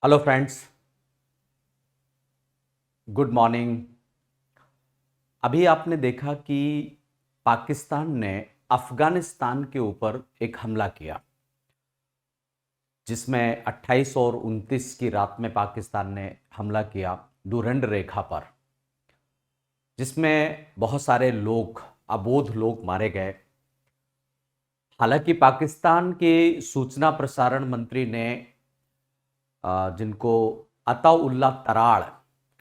Hello friends, good morning. अभी आपने देखा कि पाकिस्तान ने अफगानिस्तान के ऊपर एक हमला किया, जिसमें 28 और 29 की रात में पाकिस्तान ने हमला किया डुरंड रेखा पर, जिसमें बहुत सारे लोग, अबोध लोग मारे गए। हालांकि पाकिस्तान के सूचना प्रसारण मंत्री ने, जिनको अताउल्ला तराड़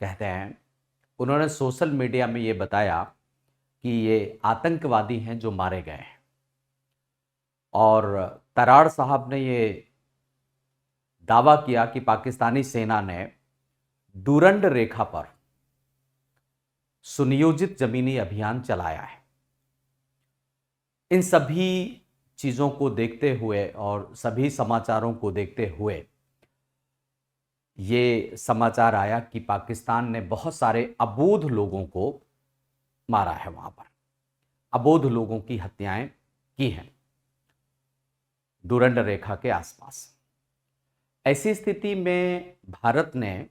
कहते हैं, उन्होंने सोशल मीडिया में ये बताया कि ये आतंकवादी हैं जो मारे गए हैं। और तराड़ साहब ने ये दावा किया कि पाकिस्तानी सेना ने डुरंड रेखा पर सुनियोजित जमीनी अभियान चलाया है। इन सभी चीज़ों को देखते हुए और सभी समाचारों को देखते हुए ये समाचार आया कि पाकिस्तान ने बहुत सारे अबोध लोगों को मारा है, वहां पर अबोध लोगों की हत्याएं की हैं डुरंड रेखा के आसपास। ऐसी स्थिति में भारत ने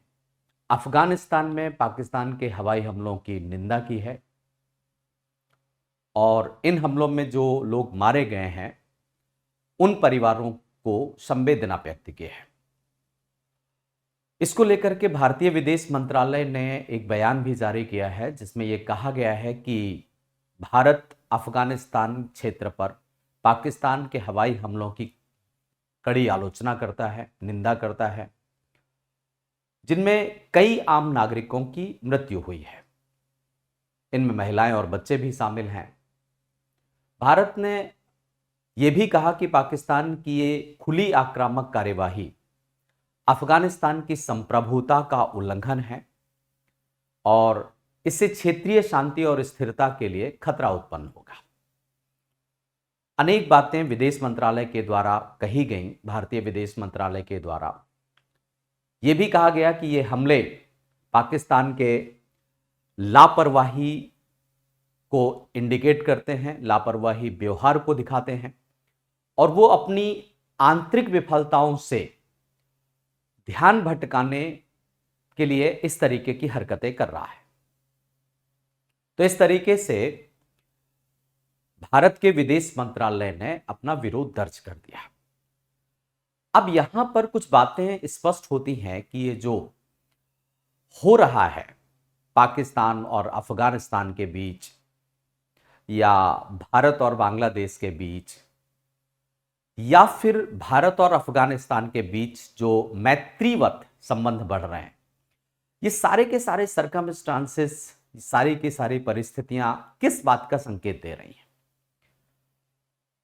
अफगानिस्तान में पाकिस्तान के हवाई हमलों की निंदा की है और इन हमलों में जो लोग मारे गए हैं उन परिवारों को संवेदना व्यक्त की है। इसको लेकर के भारतीय विदेश मंत्रालय ने एक बयान भी जारी किया है, जिसमें यह कहा गया है कि भारत अफगानिस्तान क्षेत्र पर पाकिस्तान के हवाई हमलों की कड़ी आलोचना करता है, निंदा करता है, जिनमें कई आम नागरिकों की मृत्यु हुई है। इनमें महिलाएं और बच्चे भी शामिल हैं। भारत ने यह भी कहा कि पाकिस्तान की ये खुली आक्रामक कार्यवाही अफगानिस्तान की संप्रभुता का उल्लंघन है और इससे क्षेत्रीय शांति और स्थिरता के लिए खतरा उत्पन्न होगा। अनेक बातें विदेश मंत्रालय के द्वारा कही गई। भारतीय विदेश मंत्रालय के द्वारा यह भी कहा गया कि ये हमले पाकिस्तान के लापरवाही को इंडिकेट करते हैं, लापरवाही व्यवहार को दिखाते हैं और वो अपनी आंतरिक विफलताओं से ध्यान भटकाने के लिए इस तरीके की हरकतें कर रहा है। तो इस तरीके से भारत के विदेश मंत्रालय ने अपना विरोध दर्ज कर दिया। अब यहां पर कुछ बातें स्पष्ट होती हैं कि ये जो हो रहा है पाकिस्तान और अफगानिस्तान के बीच या भारत और बांग्लादेश के बीच या फिर भारत और अफगानिस्तान के बीच जो मैत्रीवत संबंध बढ़ रहे हैं, ये सारे के सारे सर्कमस्टांसेस, सारी की सारी परिस्थितियां किस बात का संकेत दे रही हैं?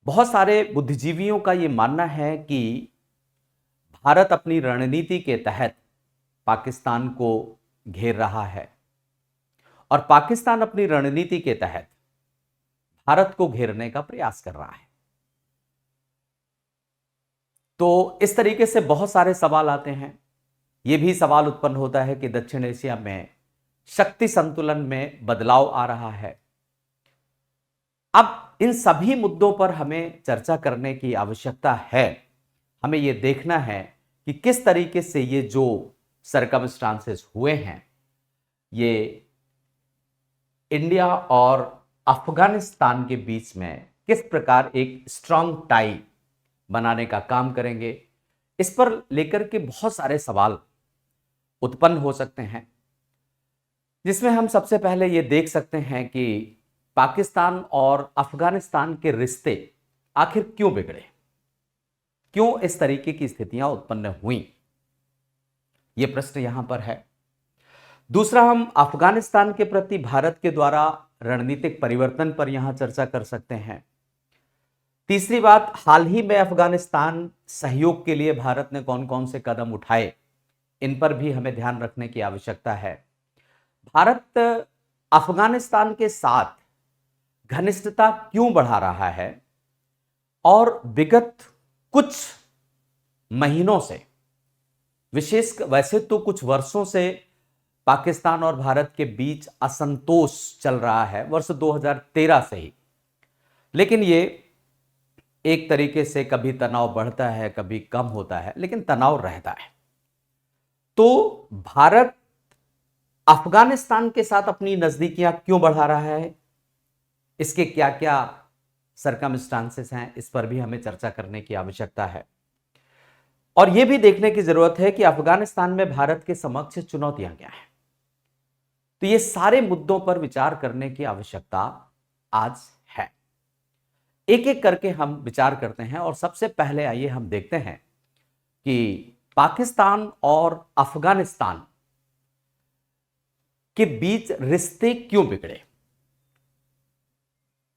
बहुत सारे बुद्धिजीवियों का यह मानना है कि भारत अपनी रणनीति के तहत पाकिस्तान को घेर रहा है और पाकिस्तान अपनी रणनीति के तहत भारत को घेरने का प्रयास कर रहा है। तो इस तरीके से बहुत सारे सवाल आते हैं। यह भी सवाल उत्पन्न होता है कि दक्षिण एशिया में शक्ति संतुलन में बदलाव आ रहा है। अब इन सभी मुद्दों पर हमें चर्चा करने की आवश्यकता है। हमें यह देखना है कि किस तरीके से ये जो सर्कमस्टांसेस हुए हैं, ये इंडिया और अफगानिस्तान के बीच में किस प्रकार एक स्ट्रांग टाई बनाने का काम करेंगे। इस पर लेकर के बहुत सारे सवाल उत्पन्न हो सकते हैं, जिसमें हम सबसे पहले ये देख सकते हैं कि पाकिस्तान और अफगानिस्तान के रिश्ते आखिर क्यों बिगड़े, क्यों इस तरीके की स्थितियां उत्पन्न हुई, यह प्रश्न यहां पर है। दूसरा, हम अफगानिस्तान के प्रति भारत के द्वारा रणनीतिक परिवर्तन पर यहां चर्चा कर सकते हैं। तीसरी बात, हाल ही में अफगानिस्तान सहयोग के लिए भारत ने कौन कौन से कदम उठाए, इन पर भी हमें ध्यान रखने की आवश्यकता है। भारत अफगानिस्तान के साथ घनिष्ठता क्यों बढ़ा रहा है और विगत कुछ महीनों से, विशेष वैसे तो कुछ वर्षों से पाकिस्तान और भारत के बीच असंतोष चल रहा है, वर्ष 2013 से ही। लेकिन ये एक तरीके से कभी तनाव बढ़ता है, कभी कम होता है, लेकिन तनाव रहता है। तो भारत अफगानिस्तान के साथ अपनी नजदीकियां क्यों बढ़ा रहा है, इसके क्या क्या सरकमस्टांसेस हैं, इस पर भी हमें चर्चा करने की आवश्यकता है। और यह भी देखने की जरूरत है कि अफगानिस्तान में भारत के समक्ष चुनौतियां क्या हैं। तो ये सारे मुद्दों पर विचार करने की आवश्यकता आज है। एक एक करके हम विचार करते हैं और सबसे पहले आइए हम देखते हैं कि पाकिस्तान और अफगानिस्तान के बीच रिश्ते क्यों बिगड़े।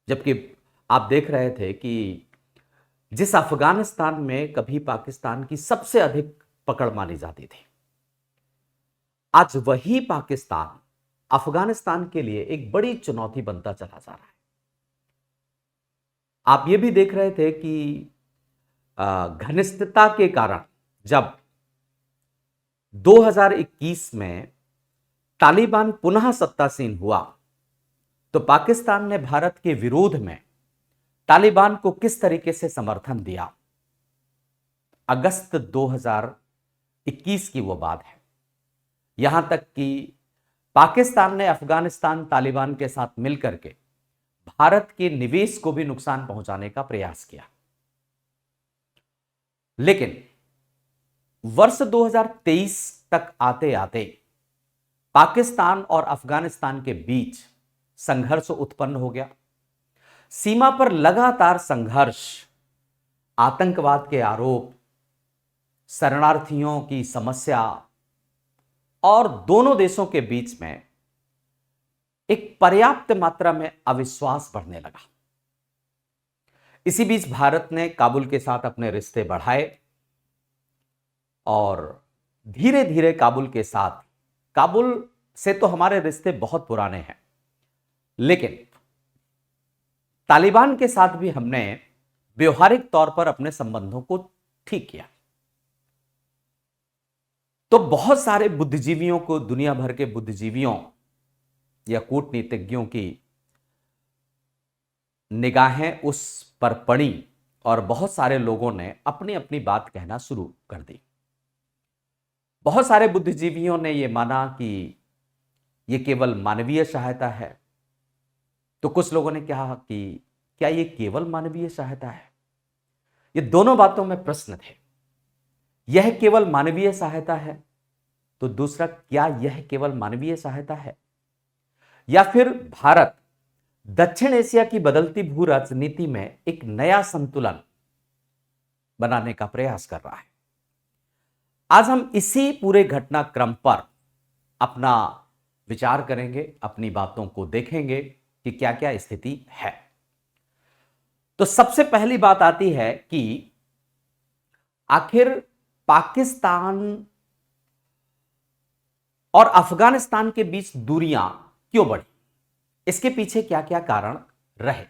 जबकि आप देख रहे थे कि जिस अफगानिस्तान में कभी पाकिस्तान की सबसे अधिक पकड़ मानी जाती थी, आज वही पाकिस्तान अफगानिस्तान के लिए एक बड़ी चुनौती बनता चला जा रहा है। आप ये भी देख रहे थे कि घनिष्ठता के कारण जब 2021 में तालिबान पुनः सत्तासीन हुआ तो पाकिस्तान ने भारत के विरोध में तालिबान को किस तरीके से समर्थन दिया। अगस्त 2021 की वो बात है। यहां तक कि पाकिस्तान ने अफगानिस्तान तालिबान के साथ मिलकर के भारत के निवेश को भी नुकसान पहुंचाने का प्रयास किया। लेकिन वर्ष 2023 तक आते आते पाकिस्तान और अफगानिस्तान के बीच संघर्ष उत्पन्न हो गया। सीमा पर लगातार संघर्ष, आतंकवाद के आरोप, शरणार्थियों की समस्या और दोनों देशों के बीच में एक पर्याप्त मात्रा में अविश्वास बढ़ने लगा। इसी बीच भारत ने काबुल के साथ अपने रिश्ते बढ़ाए और धीरे धीरे काबुल से तो हमारे रिश्ते बहुत पुराने हैं, लेकिन तालिबान के साथ भी हमने व्यवहारिक तौर पर अपने संबंधों को ठीक किया। तो बहुत सारे बुद्धिजीवियों को, दुनिया भर के बुद्धिजीवियों या कूटनीतिज्ञों की निगाहें उस पर पड़ी और बहुत सारे लोगों ने अपनी अपनी बात कहना शुरू कर दी। बहुत सारे बुद्धिजीवियों ने यह माना कि यह केवल मानवीय सहायता है। तो कुछ लोगों ने कहा कि क्या यह केवल मानवीय सहायता है। ये दोनों बातों में प्रश्न थे। यह केवल मानवीय सहायता है, तो दूसरा, क्या यह केवल मानवीय सहायता है या फिर भारत दक्षिण एशिया की बदलती भू राजनीति में एक नया संतुलन बनाने का प्रयास कर रहा है। आज हम इसी पूरे घटनाक्रम पर अपना विचार करेंगे, अपनी बातों को देखेंगे कि क्या क्या स्थिति है। तो सबसे पहली बात आती है कि आखिर पाकिस्तान और अफगानिस्तान के बीच दूरियां क्यों बढ़ी, इसके पीछे क्या क्या कारण रहे,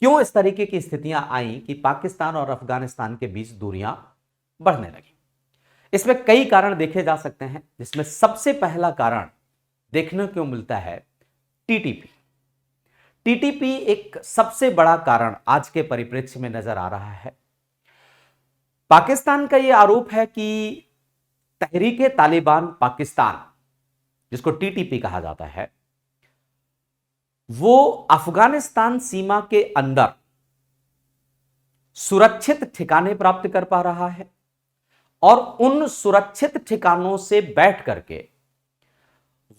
क्यों इस तरीके की स्थितियां आई कि पाकिस्तान और अफगानिस्तान के बीच दूरियां बढ़ने लगी। इसमें कई कारण देखे जा सकते हैं, जिसमें सबसे पहला कारण देखने को मिलता है टीटीपी। टीटीपी एक सबसे बड़ा कारण आज के परिप्रेक्ष्य में नजर आ रहा है। पाकिस्तान का यह आरोप है कि तहरीके तालिबान पाकिस्तान, जिसको टीटीपी कहा जाता है, वो अफगानिस्तान सीमा के अंदर सुरक्षित ठिकाने प्राप्त कर पा रहा है और उन सुरक्षित ठिकानों से बैठ करके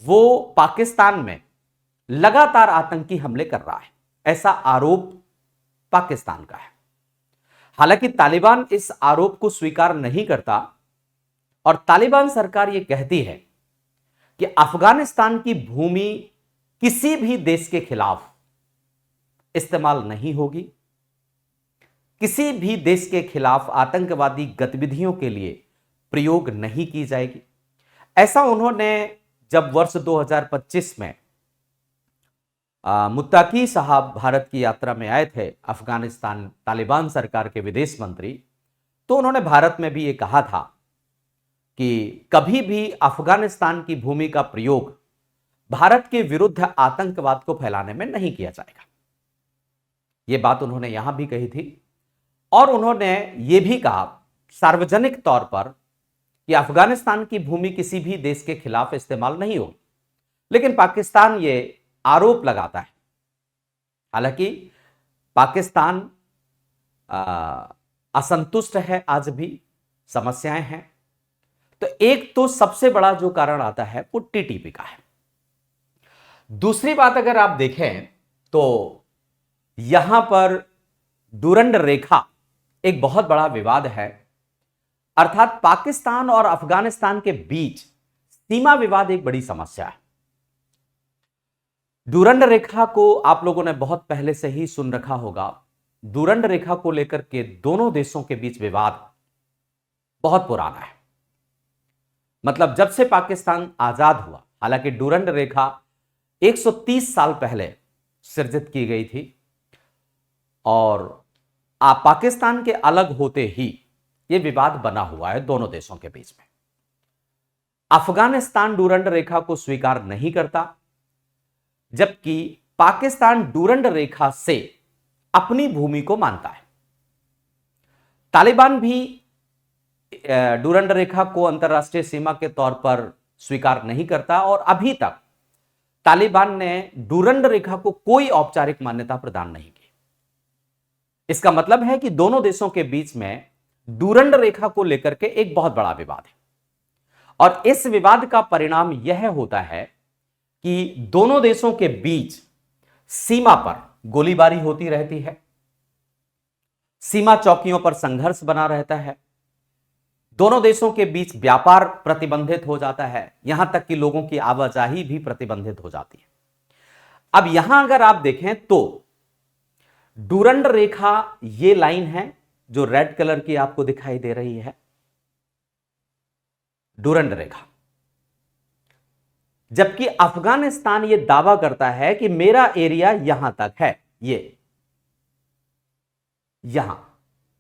वो पाकिस्तान में लगातार आतंकी हमले कर रहा है। ऐसा आरोप पाकिस्तान का है। हालांकि तालिबान इस आरोप को स्वीकार नहीं करता और तालिबान सरकार यह कहती है कि अफगानिस्तान की भूमि किसी भी देश के खिलाफ इस्तेमाल नहीं होगी, किसी भी देश के खिलाफ आतंकवादी गतिविधियों के लिए प्रयोग नहीं की जाएगी। ऐसा उन्होंने जब वर्ष 2025 में मुत्ताकी साहब भारत की यात्रा में आए थे, अफगानिस्तान तालिबान सरकार के विदेश मंत्री, तो उन्होंने भारत में भी ये कहा था कि कभी भी अफगानिस्तान की भूमि का प्रयोग भारत के विरुद्ध आतंकवाद को फैलाने में नहीं किया जाएगा। यह बात उन्होंने यहां भी कही थी और उन्होंने यह भी कहा सार्वजनिक तौर पर कि अफगानिस्तान की भूमि किसी भी देश के खिलाफ इस्तेमाल नहीं होगी, लेकिन पाकिस्तान ये आरोप लगाता है। हालांकि पाकिस्तान असंतुष्ट है, आज भी समस्याएं हैं। तो एक तो सबसे बड़ा जो कारण आता है वो टीटीपी का है। दूसरी बात अगर आप देखें तो यहां पर डुरंड रेखा एक बहुत बड़ा विवाद है, अर्थात पाकिस्तान और अफगानिस्तान के बीच सीमा विवाद एक बड़ी समस्या है। डुरंड रेखा को आप लोगों ने बहुत पहले से ही सुन रखा होगा। डुरंड रेखा को लेकर के दोनों देशों के बीच विवाद बहुत पुराना है, मतलब जब से पाकिस्तान आजाद हुआ। हालांकि डुरंड रेखा 130 साल पहले सृजित की गई थी और पाकिस्तान के अलग होते ही यह विवाद बना हुआ है दोनों देशों के बीच में। अफगानिस्तान डुरंड रेखा को स्वीकार नहीं करता, जबकि पाकिस्तान डुरंड रेखा से अपनी भूमि को मानता है। तालिबान भी डुरंड रेखा को अंतरराष्ट्रीय सीमा के तौर पर स्वीकार नहीं करता और अभी तक तालिबान ने डुरंड रेखा को कोई औपचारिक मान्यता प्रदान नहीं की। इसका मतलब है कि दोनों देशों के बीच में डुरंड रेखा को लेकर के एक बहुत बड़ा विवाद है और इस विवाद का परिणाम यह होता है कि दोनों देशों के बीच सीमा पर गोलीबारी होती रहती है, सीमा चौकियों पर संघर्ष बना रहता है, दोनों देशों के बीच व्यापार प्रतिबंधित हो जाता है, यहां तक कि लोगों की आवाजाही भी प्रतिबंधित हो जाती है। अब यहां अगर आप देखें तो डुरंड रेखा ये लाइन है जो रेड कलर की आपको दिखाई दे रही है, डुरंड रेखा। जबकि अफगानिस्तान ये दावा करता है कि मेरा एरिया यहां तक है, ये यहां।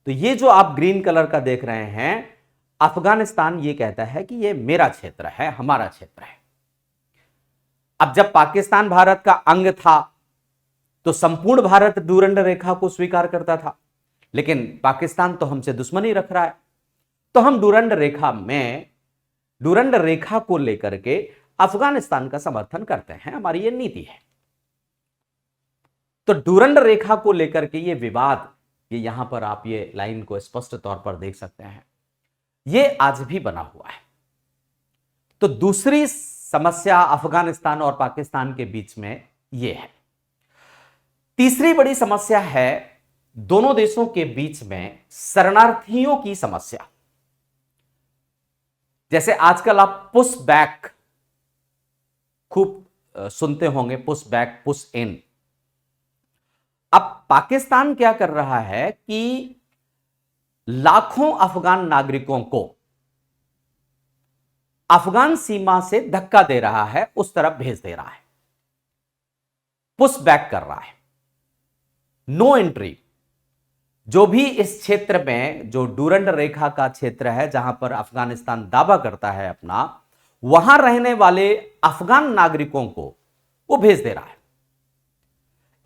तो ये जो आप ग्रीन कलर का देख रहे हैं, अफगानिस्तान ये कहता है कि ये मेरा क्षेत्र है, हमारा क्षेत्र है। अब जब पाकिस्तान भारत का अंग था तो संपूर्ण भारत डुरंड रेखा को स्वीकार करता था, लेकिन पाकिस्तान तो हमसे दुश्मनी रख रहा है, तो हम डुरंड रेखा को लेकर के अफगानिस्तान का समर्थन करते हैं, हमारी ये नीति है। तो डुरंड रेखा को लेकर के ये विवाद, ये यहां पर आप ये लाइन को स्पष्ट तौर पर देख सकते हैं, ये आज भी बना हुआ है। तो दूसरी समस्या अफगानिस्तान और पाकिस्तान के बीच में ये है। तीसरी बड़ी समस्या है दोनों देशों के बीच में शरणार्थियों की समस्या। जैसे आजकल आप पुश बैक खूब सुनते होंगे, पुश बैक, पुश इन। अब पाकिस्तान क्या कर रहा है कि लाखों अफगान नागरिकों को अफगान सीमा से धक्का दे रहा है, उस तरफ भेज दे रहा है, पुश बैक कर रहा है। No entry. जो भी इस क्षेत्र में, जो डुरंड रेखा का क्षेत्र है जहां पर अफगानिस्तान दावा करता है अपना, वहां रहने वाले अफगान नागरिकों को वो भेज दे रहा है।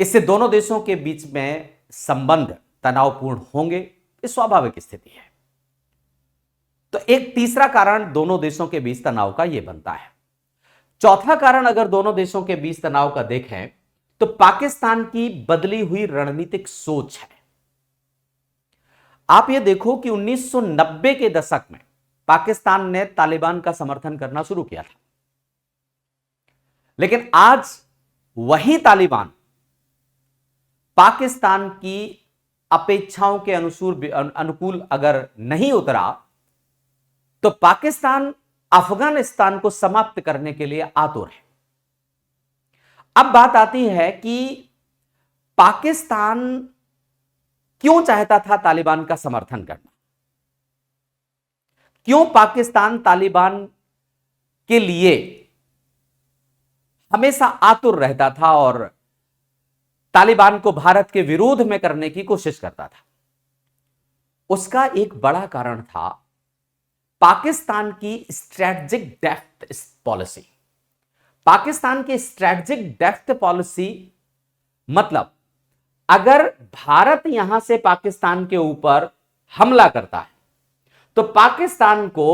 इससे दोनों देशों के बीच में संबंध तनावपूर्ण होंगे, ये स्वाभाविक स्थिति है। तो एक तीसरा कारण दोनों देशों के बीच तनाव का यह बनता है। चौथा कारण अगर दोनों देशों के बीच तनाव का देखें तो पाकिस्तान की बदली हुई रणनीतिक सोच है। आप ये देखो कि 1990 के दशक में पाकिस्तान ने तालिबान का समर्थन करना शुरू किया था, लेकिन आज वही तालिबान पाकिस्तान की अपेक्षाओं के अनुकूल अगर नहीं उतरा तो पाकिस्तान अफगानिस्तान को समाप्त करने के लिए आतुर है। अब बात आती है कि पाकिस्तान क्यों चाहता था तालिबान का समर्थन करना, क्यों पाकिस्तान तालिबान के लिए हमेशा आतुर रहता था और तालिबान को भारत के विरोध में करने की कोशिश करता था। उसका एक बड़ा कारण था पाकिस्तान की स्ट्रेटेजिक डेप्थ पॉलिसी। पाकिस्तान की स्ट्रेटेजिक डेप्थ पॉलिसी मतलब अगर भारत यहां से पाकिस्तान के ऊपर हमला करता है तो पाकिस्तान को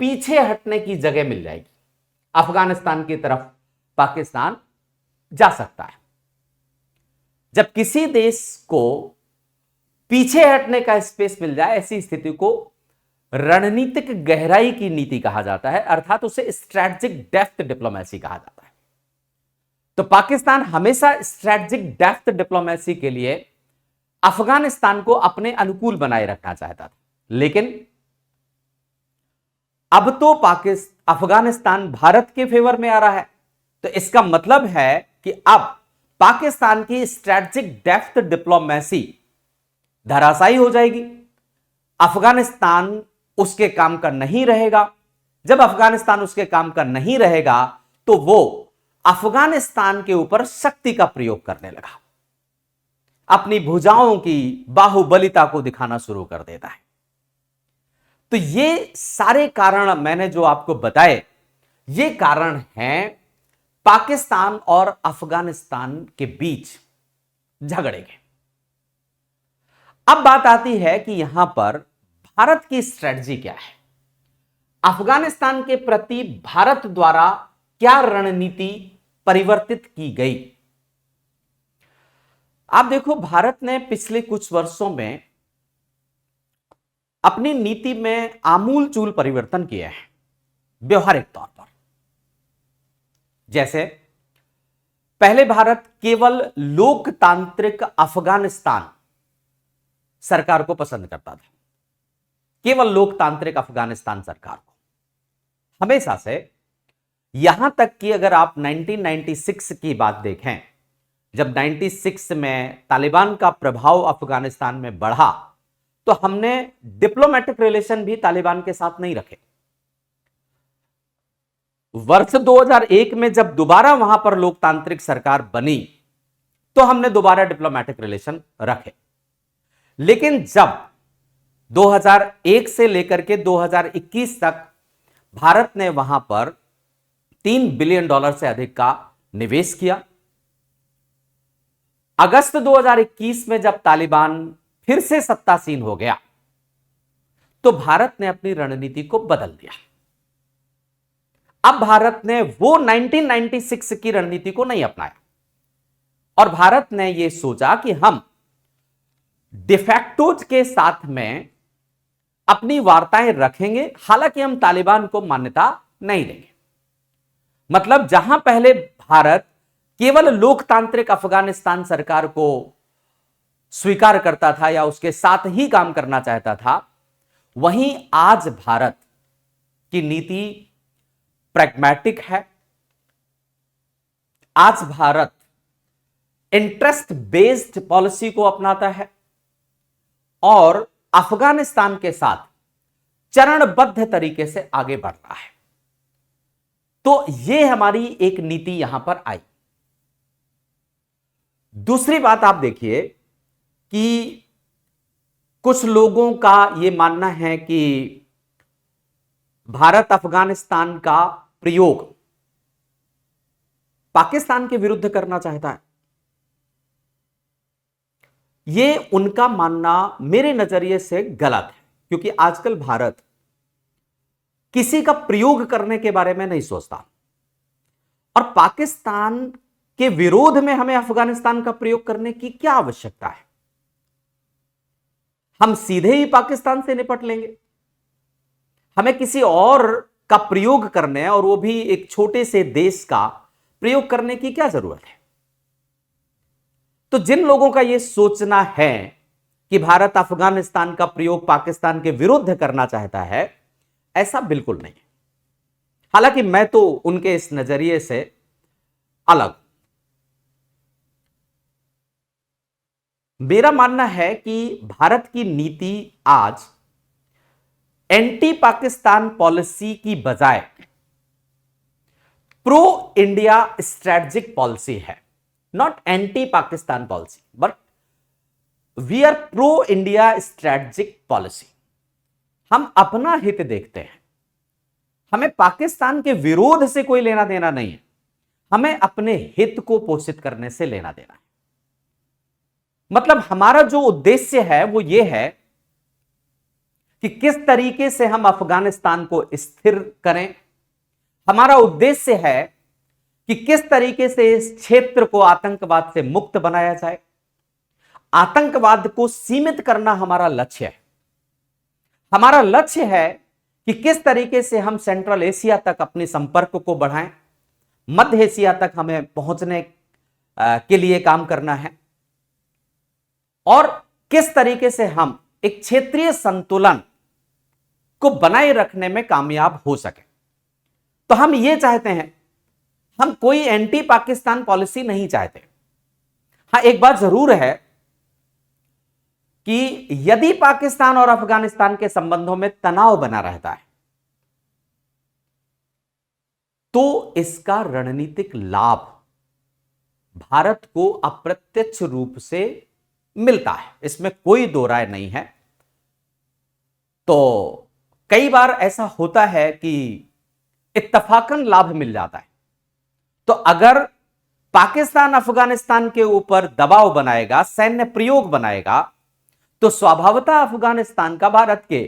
पीछे हटने की जगह मिल जाएगी, अफगानिस्तान की तरफ पाकिस्तान जा सकता है। जब किसी देश को पीछे हटने का स्पेस मिल जाए, ऐसी स्थिति को रणनीतिक गहराई की नीति कहा जाता है, अर्थात उसे स्ट्रैटेजिक डेप्थ डिप्लोमेसी कहा जाता है। तो पाकिस्तान हमेशा स्ट्रैटेजिक डेप्थ डिप्लोमेसी के लिए अफगानिस्तान को अपने अनुकूल बनाए रखना चाहता था, लेकिन अब तो अफगानिस्तान भारत के फेवर में आ रहा है। तो इसका मतलब है कि अब पाकिस्तान की स्ट्रैटेजिक डेप्थ डिप्लोमेसी धराशायी हो जाएगी, अफगानिस्तान उसके काम का नहीं रहेगा। जब अफगानिस्तान उसके काम का नहीं रहेगा तो वो अफगानिस्तान के ऊपर शक्ति का प्रयोग करने लगा, अपनी भुजाओं की बाहुबलिता को दिखाना शुरू कर देता है। तो ये सारे कारण मैंने जो आपको बताए, ये कारण हैं पाकिस्तान और अफगानिस्तान के बीच झगड़े के। अब बात आती है कि यहां पर भारत की स्ट्रेटजी क्या है, अफगानिस्तान के प्रति भारत द्वारा क्या रणनीति परिवर्तित की गई। आप देखो, भारत ने पिछले कुछ वर्षों में अपनी नीति में आमूलचूल परिवर्तन किया है व्यवहारिक तौर पर। जैसे पहले भारत केवल लोकतांत्रिक अफगानिस्तान सरकार को पसंद करता था, केवल लोकतांत्रिक अफगानिस्तान सरकार को हमेशा से, यहां तक कि अगर आप 1996 की बात देखें, जब 96 में तालिबान का प्रभाव अफगानिस्तान में बढ़ा तो हमने डिप्लोमेटिक रिलेशन भी तालिबान के साथ नहीं रखे। वर्ष 2001 में जब दोबारा वहां पर लोकतांत्रिक सरकार बनी तो हमने दोबारा डिप्लोमेटिक रिलेशन रखे। लेकिन जब 2001 से लेकर के 2021 तक भारत ने वहां पर $3 बिलियन से अधिक का निवेश किया, अगस्त 2021 में जब तालिबान फिर से सत्तासीन हो गया तो भारत ने अपनी रणनीति को बदल दिया। अब भारत ने वो 1996 की रणनीति को नहीं अपनाया और भारत ने यह सोचा कि हम डिफैक्टोज के साथ में अपनी वार्ताएं रखेंगे, हालांकि हम तालिबान को मान्यता नहीं देंगे। मतलब जहां पहले भारत केवल लोकतांत्रिक अफगानिस्तान सरकार को स्वीकार करता था या उसके साथ ही काम करना चाहता था, वहीं आज भारत की नीति प्रैग्मैटिक है। आज भारत इंटरेस्ट बेस्ड पॉलिसी को अपनाता है और अफगानिस्तान के साथ चरणबद्ध तरीके से आगे बढ़ रहा है। तो यह हमारी एक नीति यहां पर आई। दूसरी बात आप देखिए कि कुछ लोगों का यह मानना है कि भारत अफगानिस्तान का प्रयोग पाकिस्तान के विरुद्ध करना चाहता है। यह उनका मानना मेरे नजरिए से गलत है, क्योंकि आजकल भारत किसी का प्रयोग करने के बारे में नहीं सोचता और पाकिस्तान के विरोध में हमें अफगानिस्तान का प्रयोग करने की क्या आवश्यकता है। हम सीधे ही पाकिस्तान से निपट लेंगे। हमें किसी और का प्रयोग करने, और वो भी एक छोटे से देश का प्रयोग करने की क्या जरूरत है। तो जिन लोगों का यह सोचना है कि भारत अफगानिस्तान का प्रयोग पाकिस्तान के विरुद्ध करना चाहता है, ऐसा बिल्कुल नहीं है। हालांकि मैं तो उनके इस नजरिए से अलग। मेरा मानना है कि भारत की नीति आज एंटी पाकिस्तान पॉलिसी की बजाय प्रो इंडिया स्ट्रेटेजिक पॉलिसी है। Not anti Pakistan policy, but we are pro India strategic policy. हम अपना हित देखते हैं, हमें पाकिस्तान के विरोध से कोई लेना देना नहीं है, हमें अपने हित को पोषित करने से लेना देना है। मतलब हमारा जो उद्देश्य है वो ये है कि किस तरीके से हम अफगानिस्तान को स्थिर करें। हमारा उद्देश्य है कि किस तरीके से इस क्षेत्र को आतंकवाद से मुक्त बनाया जाए। आतंकवाद को सीमित करना हमारा लक्ष्य है। हमारा लक्ष्य है कि किस तरीके से हम सेंट्रल एशिया तक अपने संपर्क को बढ़ाएं, मध्य एशिया तक हमें पहुंचने के लिए काम करना है, और किस तरीके से हम एक क्षेत्रीय संतुलन को बनाए रखने में कामयाब हो सके। तो हम ये चाहते हैं, हम कोई एंटी पाकिस्तान पॉलिसी नहीं चाहते। हां, एक बात जरूर है कि यदि पाकिस्तान और अफगानिस्तान के संबंधों में तनाव बना रहता है तो इसका रणनीतिक लाभ भारत को अप्रत्यक्ष रूप से मिलता है, इसमें कोई दो राय नहीं है। तो कई बार ऐसा होता है कि इत्तफाकन लाभ मिल जाता है। तो अगर पाकिस्तान अफगानिस्तान के ऊपर दबाव बनाएगा, सैन्य प्रयोग बनाएगा, तो स्वभावतः अफगानिस्तान का भारत के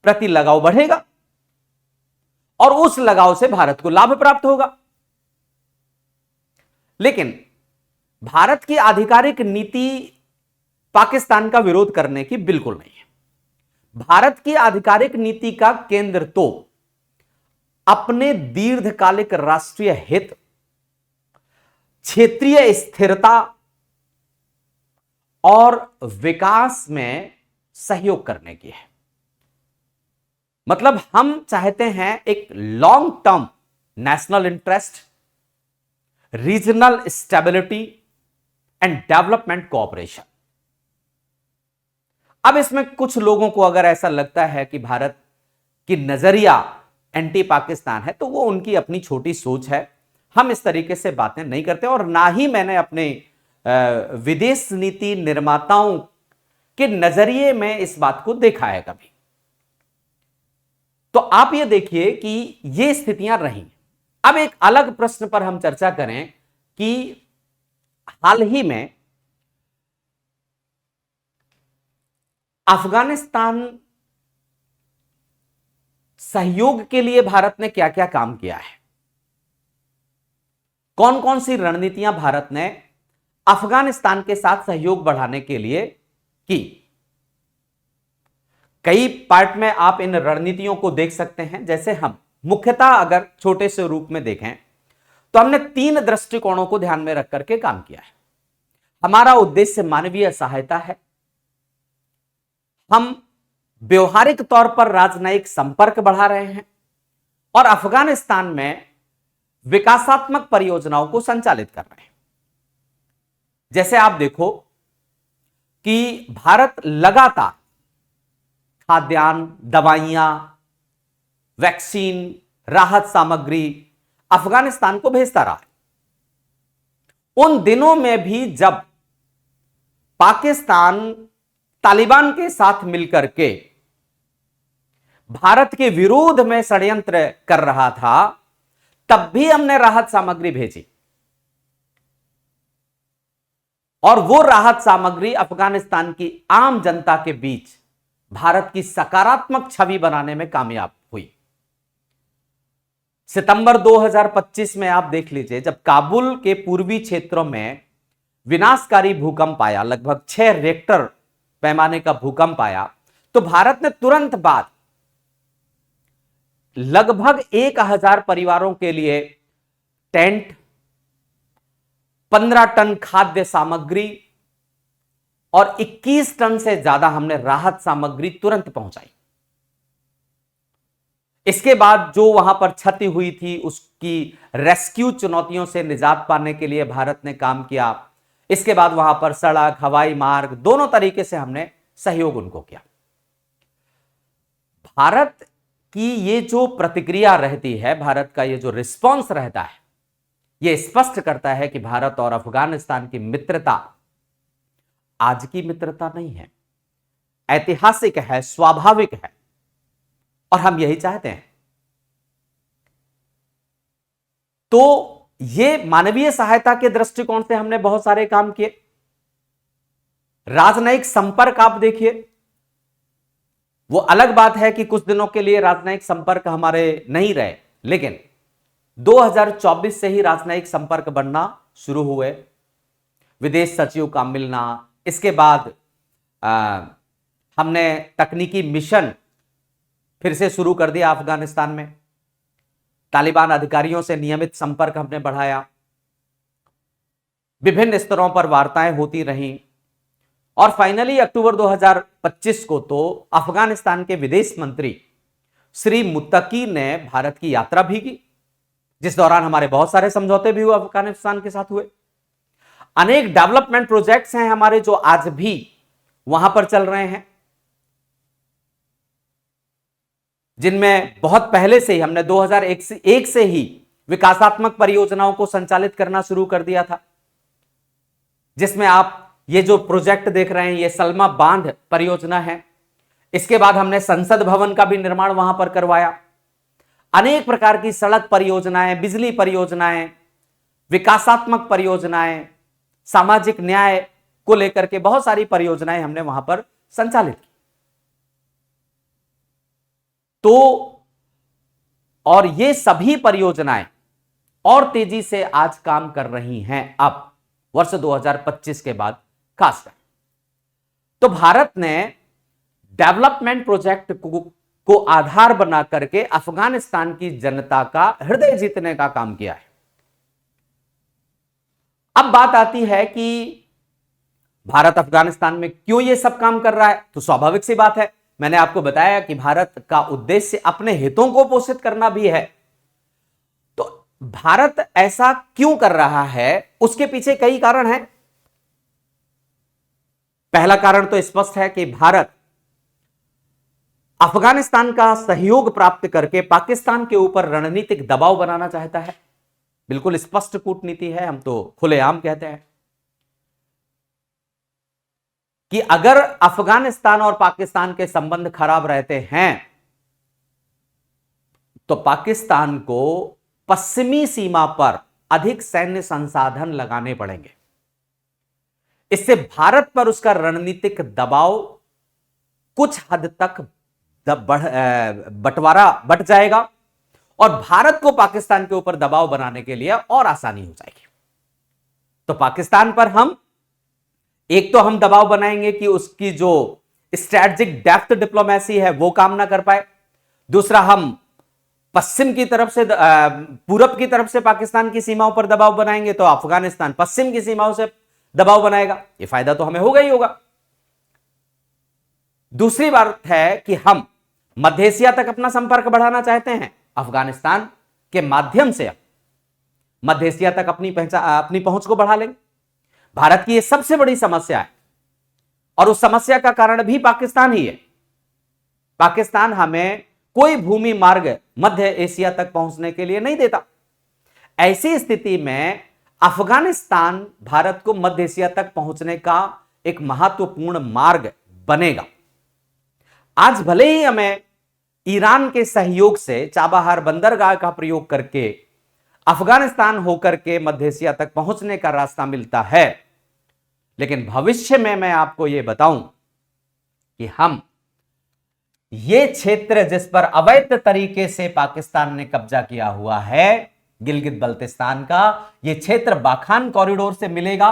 प्रति लगाव बढ़ेगा और उस लगाव से भारत को लाभ प्राप्त होगा। लेकिन भारत की आधिकारिक नीति पाकिस्तान का विरोध करने की बिल्कुल नहीं है। भारत की आधिकारिक नीति का केंद्र तो अपने दीर्घकालिक राष्ट्रीय हित, क्षेत्रीय स्थिरता और विकास में सहयोग करने की है। मतलब हम चाहते हैं एक long term national interest, regional stability and development cooperation. अब इसमें कुछ लोगों को अगर ऐसा लगता है कि भारत की नजरिया एंटी पाकिस्तान है, तो वो उनकी अपनी छोटी सोच है। हम इस तरीके से बातें नहीं करते और ना ही मैंने अपने विदेश नीति निर्माताओं के नजरिए में इस बात को देखा है कभी। तो आप ये देखिए कि ये स्थितियां रही। अब एक अलग प्रश्न पर हम चर्चा करें कि हाल ही में अफगानिस्तान सहयोग के लिए भारत ने क्या क्या काम किया है, कौन कौन सी रणनीतियां भारत ने अफगानिस्तान के साथ सहयोग बढ़ाने के लिए की। कई पार्ट में आप इन रणनीतियों को देख सकते हैं। जैसे हम मुख्यतः अगर छोटे से रूप में देखें तो हमने 3 दृष्टिकोणों को ध्यान में रख करके काम किया है। हमारा उद्देश्य मानवीय सहायता है, हम व्यवहारिक तौर पर राजनयिक संपर्क बढ़ा रहे हैं और अफगानिस्तान में विकासात्मक परियोजनाओं को संचालित कर रहे हैं। जैसे आप देखो कि भारत लगातार खाद्यान्न, दवाइयां, वैक्सीन, राहत सामग्री अफगानिस्तान को भेजता रहा है। उन दिनों में भी जब पाकिस्तान तालिबान के साथ मिलकर के भारत के विरोध में षड्यंत्र कर रहा था, तब भी हमने राहत सामग्री भेजी और वो राहत सामग्री अफगानिस्तान की आम जनता के बीच भारत की सकारात्मक छवि बनाने में कामयाब हुई। सितंबर 2025 में आप देख लीजिए, जब काबुल के पूर्वी क्षेत्रों में विनाशकारी भूकंप आया, लगभग 6 रिक्टर पैमाने का भूकंप आया, तो भारत ने तुरंत बाद लगभग 1000 परिवारों के लिए टेंट, 15 टन खाद्य सामग्री और 21 टन से ज्यादा हमने राहत सामग्री तुरंत पहुंचाई। इसके बाद जो वहां पर क्षति हुई थी उसकी रेस्क्यू चुनौतियों से निजात पाने के लिए भारत ने काम किया। इसके बाद वहां पर सड़क, हवाई मार्ग, दोनों तरीके से हमने सहयोग उनको किया। भारत की ये जो प्रतिक्रिया रहती है, भारत का ये जो रिस्पॉन्स रहता है, ये स्पष्ट करता है कि भारत और अफगानिस्तान की मित्रता आज की मित्रता नहीं है, ऐतिहासिक है, स्वाभाविक है और हम यही चाहते हैं। तो ये मानवीय सहायता के दृष्टिकोण से हमने बहुत सारे काम किए। राजनयिक संपर्क आप देखिए, वो अलग बात है कि कुछ दिनों के लिए राजनयिक संपर्क हमारे नहीं रहे, लेकिन 2024 से ही राजनयिक संपर्क बनना शुरू हुए, विदेश सचिव का मिलना, इसके बाद हमने तकनीकी मिशन फिर से शुरू कर दिया अफगानिस्तान में, तालिबान अधिकारियों से नियमित संपर्क हमने बढ़ाया, विभिन्न स्तरों पर वार्ताएं होती रहीं और फाइनली अक्टूबर 2025 को तो अफगानिस्तान के विदेश मंत्री श्री मुत्तकी ने भारत की यात्रा भी की, जिस दौरान हमारे बहुत सारे समझौते भी हुए अफगानिस्तान के साथ हुए। अनेक डेवलपमेंट प्रोजेक्ट्स हैं हमारे जो आज भी वहां पर चल रहे हैं, जिनमें बहुत पहले से ही हमने 2001 से ही विकासात्मक परियोजनाओं को संचालित करना शुरू कर दिया था, जिसमें आप ये जो प्रोजेक्ट देख रहे हैं ये सलमा बांध परियोजना है। इसके बाद हमने संसद भवन का भी निर्माण वहां पर करवाया। अनेक प्रकार की सड़क परियोजनाएं, बिजली परियोजनाएं, विकासात्मक परियोजनाएं, सामाजिक न्याय को लेकर के बहुत सारी परियोजनाएं हमने वहां पर संचालित की। तो और ये सभी परियोजनाएं और तेजी से आज काम कर रही हैं अब वर्ष 2025 के बाद खासकर। तो भारत ने डेवलपमेंट प्रोजेक्ट को आधार बना करके अफगानिस्तान की जनता का हृदय जीतने का काम किया है। अब बात आती है कि भारत अफगानिस्तान में क्यों ये सब काम कर रहा है, तो स्वाभाविक सी बात है, मैंने आपको बताया कि भारत का उद्देश्य अपने हितों को पोषित करना भी है। तो भारत ऐसा क्यों कर रहा है, उसके पीछे कई कारण हैं। पहला कारण तो स्पष्ट है कि भारत अफगानिस्तान का सहयोग प्राप्त करके पाकिस्तान के ऊपर रणनीतिक दबाव बनाना चाहता है। बिल्कुल स्पष्ट कूटनीति है, हम तो खुलेआम कहते हैं कि अगर अफगानिस्तान और पाकिस्तान के संबंध खराब रहते हैं तो पाकिस्तान को पश्चिमी सीमा पर अधिक सैन्य संसाधन लगाने पड़ेंगे। इससे भारत पर उसका रणनीतिक दबाव कुछ हद तक बंटवारा बढ़ जाएगा और भारत को पाकिस्तान के ऊपर दबाव बनाने के लिए और आसानी हो जाएगी। तो पाकिस्तान पर एक तो हम दबाव बनाएंगे कि उसकी जो स्ट्रैटेजिक डेप्थ डिप्लोमेसी है वो काम ना कर पाए। दूसरा, हम पश्चिम की तरफ से पूरब की तरफ से पाकिस्तान की सीमाओं पर दबाव बनाएंगे तो अफगानिस्तान पश्चिम की सीमाओं से दबाव बनाएगा। ये फायदा तो हमें होगा ही होगा। दूसरी बात है कि हम मध्य एशिया तक अपना संपर्क बढ़ाना चाहते हैं। अफगानिस्तान के माध्यम से मध्य एशिया तक अपनी पहुंच को बढ़ा लेंगे। भारत की यह सबसे बड़ी समस्या है और उस समस्या का कारण भी पाकिस्तान ही है। पाकिस्तान हमें कोई भूमि मार्ग मध्य एशिया तक पहुंचने के लिए नहीं देता। ऐसी स्थिति में अफगानिस्तान भारत को मध्य एशिया तक पहुंचने का एक महत्वपूर्ण मार्ग बनेगा। आज भले ही हमें ईरान के सहयोग से चाबहार बंदरगाह का प्रयोग करके अफगानिस्तान होकर के मध्य एशिया तक पहुंचने का रास्ता मिलता है, लेकिन भविष्य में मैं आपको यह बताऊं कि हम ये क्षेत्र जिस पर अवैध तरीके से पाकिस्तान ने कब्जा किया हुआ है, गिलगित बल्तिस्तान का यह क्षेत्र बाखान कॉरिडोर से मिलेगा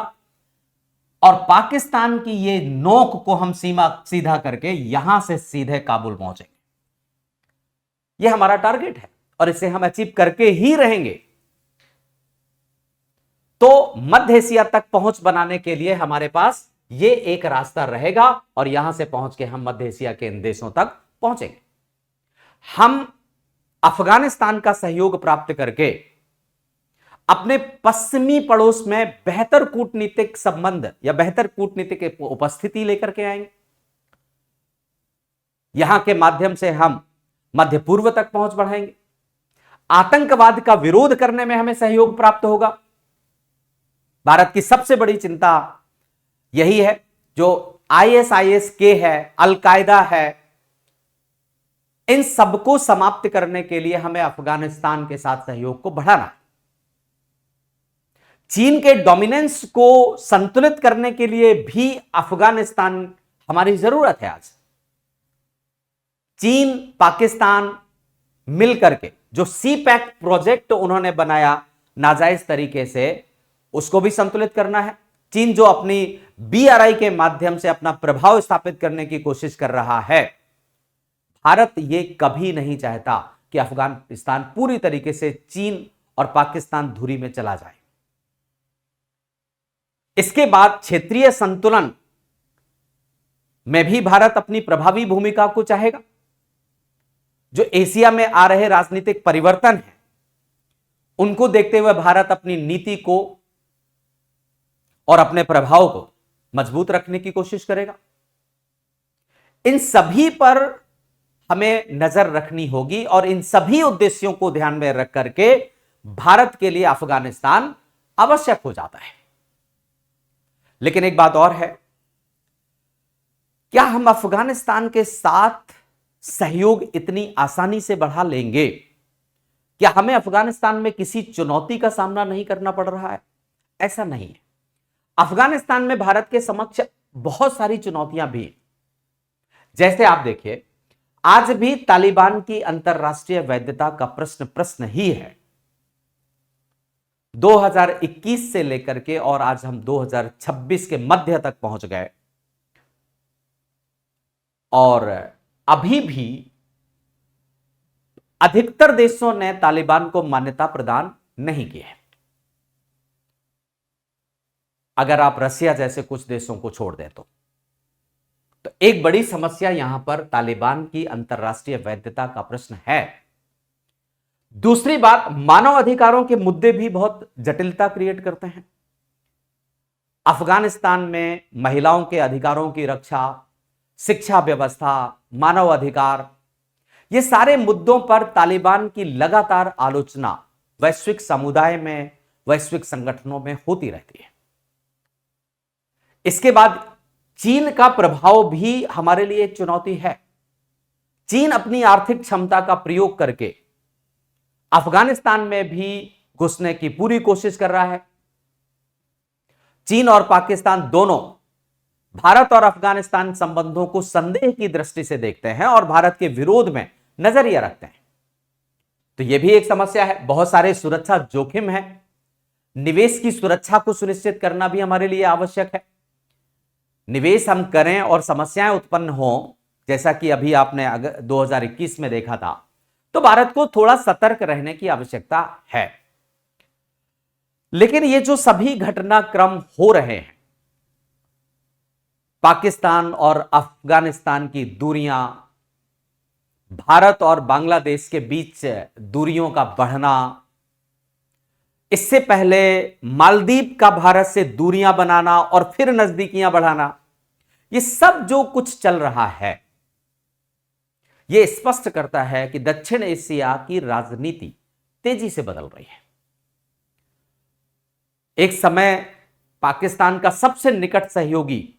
और पाकिस्तान की ये नोक को हम सीमा सीधा करके यहां से सीधे काबुल पहुंचेंगे। यह हमारा टारगेट है और इसे हम अचीव करके ही रहेंगे। तो मध्य एशिया तक पहुंच बनाने के लिए हमारे पास ये एक रास्ता रहेगा और यहां से पहुंच के हम मध्य एशिया के इन देशों तक पहुंचेंगे। हम अफगानिस्तान का सहयोग प्राप्त करके अपने पश्चिमी पड़ोस में बेहतर कूटनीतिक संबंध या बेहतर कूटनीतिक उपस्थिति लेकर के आएंगे। यहां के माध्यम से हम मध्य पूर्व तक पहुंच बढ़ाएंगे। आतंकवाद का विरोध करने में हमें सहयोग प्राप्त होगा। भारत की सबसे बड़ी चिंता यही है, जो ISIS-K है, अल-कायदा है, इन सबको समाप्त करने के लिए हमें अफगानिस्तान के साथ सहयोग को बढ़ाना। चीन के डोमिनेंस को संतुलित करने के लिए भी अफगानिस्तान हमारी जरूरत है आज। चीन पाकिस्तान मिलकर के जो सी पैक प्रोजेक्ट उन्होंने बनाया नाजायज तरीके से, उसको भी संतुलित करना है। चीन जो अपनी BRI के माध्यम से अपना प्रभाव स्थापित करने की कोशिश कर रहा है, भारत ये कभी नहीं चाहता कि अफगानिस्तान पूरी तरीके से चीन और पाकिस्तान धुरी में चला जाए। इसके बाद क्षेत्रीय संतुलन में भी भारत अपनी प्रभावी भूमिका को चाहेगा। जो एशिया में आ रहे राजनीतिक परिवर्तन हैं, उनको देखते हुए भारत अपनी नीति को और अपने प्रभाव को मजबूत रखने की कोशिश करेगा। इन सभी पर हमें नजर रखनी होगी और इन सभी उद्देश्यों को ध्यान में रख करके भारत के लिए अफगानिस्तान आवश्यक हो जाता है। लेकिन एक बात और है, क्या हम अफगानिस्तान के साथ सहयोग इतनी आसानी से बढ़ा लेंगे? क्या हमें अफगानिस्तान में किसी चुनौती का सामना नहीं करना पड़ रहा है? ऐसा नहीं है। अफगानिस्तान में भारत के समक्ष बहुत सारी चुनौतियां भी हैं। जैसे आप देखिए, आज भी तालिबान की अंतरराष्ट्रीय वैधता का प्रश्न ही है। 2021 से लेकर के और आज हम 2026 के मध्य तक पहुंच गए और अभी भी अधिकतर देशों ने तालिबान को मान्यता प्रदान नहीं की है, अगर आप रसिया जैसे कुछ देशों को छोड़ दें तो एक बड़ी समस्या यहां पर तालिबान की अंतरराष्ट्रीय वैधता का प्रश्न है। दूसरी बात, मानव अधिकारों के मुद्दे भी बहुत जटिलता क्रिएट करते हैं। अफगानिस्तान में महिलाओं के अधिकारों की रक्षा, शिक्षा व्यवस्था, मानव अधिकार, ये सारे मुद्दों पर तालिबान की लगातार आलोचना वैश्विक समुदाय में, वैश्विक संगठनों में होती रहती है। इसके बाद चीन का प्रभाव भी हमारे लिए एक चुनौती है। चीन अपनी आर्थिक क्षमता का प्रयोग करके अफगानिस्तान में भी घुसने की पूरी कोशिश कर रहा है। चीन और पाकिस्तान दोनों भारत और अफगानिस्तान संबंधों को संदेह की दृष्टि से देखते हैं और भारत के विरोध में नजरिया रखते हैं। तो यह भी एक समस्या है। बहुत सारे सुरक्षा जोखिम है। निवेश की सुरक्षा को सुनिश्चित करना भी हमारे लिए आवश्यक है। निवेश हम करें और समस्याएं उत्पन्न हो, जैसा कि अभी आपने 2021 में देखा था, तो भारत को थोड़ा सतर्क रहने की आवश्यकता है। लेकिन ये जो सभी घटनाक्रम हो रहे हैं, पाकिस्तान और अफगानिस्तान की दूरियां, भारत और बांग्लादेश के बीच दूरियों का बढ़ना, इससे पहले मालदीव का भारत से दूरियां बनाना और फिर नजदीकियां बढ़ाना, ये सब जो कुछ चल रहा है, यह स्पष्ट करता है कि दक्षिण एशिया की राजनीति तेजी से बदल रही है। एक समय पाकिस्तान का सबसे निकट सहयोगी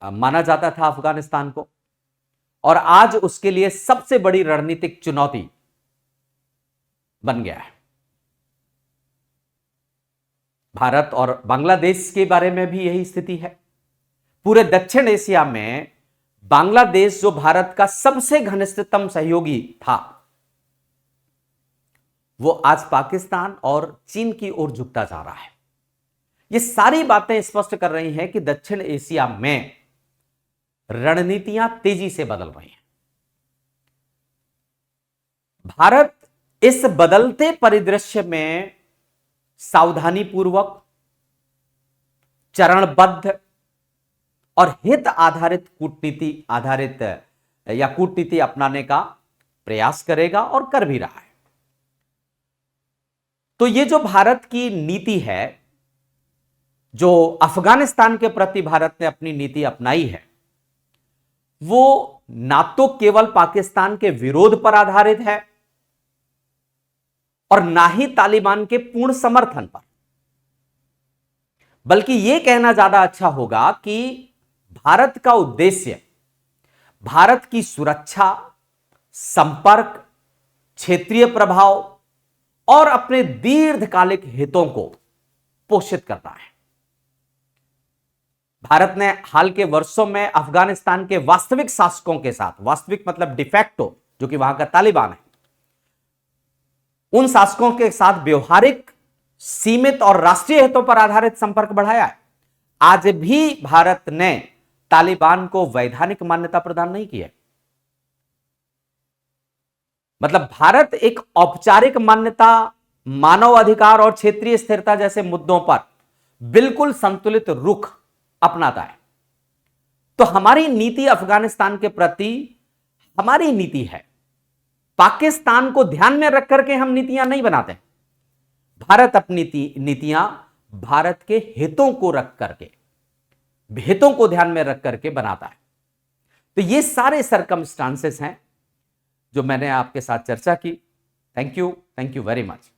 माना जाता था अफगानिस्तान को, और आज उसके लिए सबसे बड़ी रणनीतिक चुनौती बन गया है। भारत और बांग्लादेश के बारे में भी यही स्थिति है। पूरे दक्षिण एशिया में बांग्लादेश, जो भारत का सबसे घनिष्ठतम सहयोगी था, वो आज पाकिस्तान और चीन की ओर झुकता जा रहा है। ये सारी बातें स्पष्ट कर रही हैं कि दक्षिण एशिया में रणनीतियां तेजी से बदल रही हैं। भारत इस बदलते परिदृश्य में सावधानीपूर्वक, चरणबद्ध और हित आधारित कूटनीति अपनाने का प्रयास करेगा और कर भी रहा है। तो ये जो भारत की नीति है, जो अफगानिस्तान के प्रति भारत ने अपनी नीति अपनाई है, वो ना तो केवल पाकिस्तान के विरोध पर आधारित है और ना ही तालिबान के पूर्ण समर्थन पर, बल्कि यह कहना ज्यादा अच्छा होगा कि भारत का उद्देश्य भारत की सुरक्षा, संपर्क, क्षेत्रीय प्रभाव और अपने दीर्घकालिक हितों को पोषित करना है। भारत ने हाल के वर्षों में अफगानिस्तान के वास्तविक शासकों के साथ, वास्तविक मतलब डिफैक्टो जो कि वहां का तालिबान है, उन शासकों के साथ व्यवहारिक, सीमित और राष्ट्रीय हितों पर आधारित संपर्क बढ़ाया है। आज भी भारत ने तालिबान को वैधानिक मान्यता प्रदान नहीं की है। मतलब भारत एक औपचारिक मान्यता, मानव अधिकार और क्षेत्रीय स्थिरता जैसे मुद्दों पर बिल्कुल संतुलित रुख अपनाता है। तो हमारी नीति अफगानिस्तान के प्रति, हमारी नीति है, पाकिस्तान को ध्यान में रख करके हम नीतियां नहीं बनाते। भारत अपनी नीतियां भारत के हितों को रख करके, हितों को ध्यान में रख करके बनाता है। तो ये सारे सरकमस्टांसेस हैं जो मैंने आपके साथ चर्चा की। Thank you very much.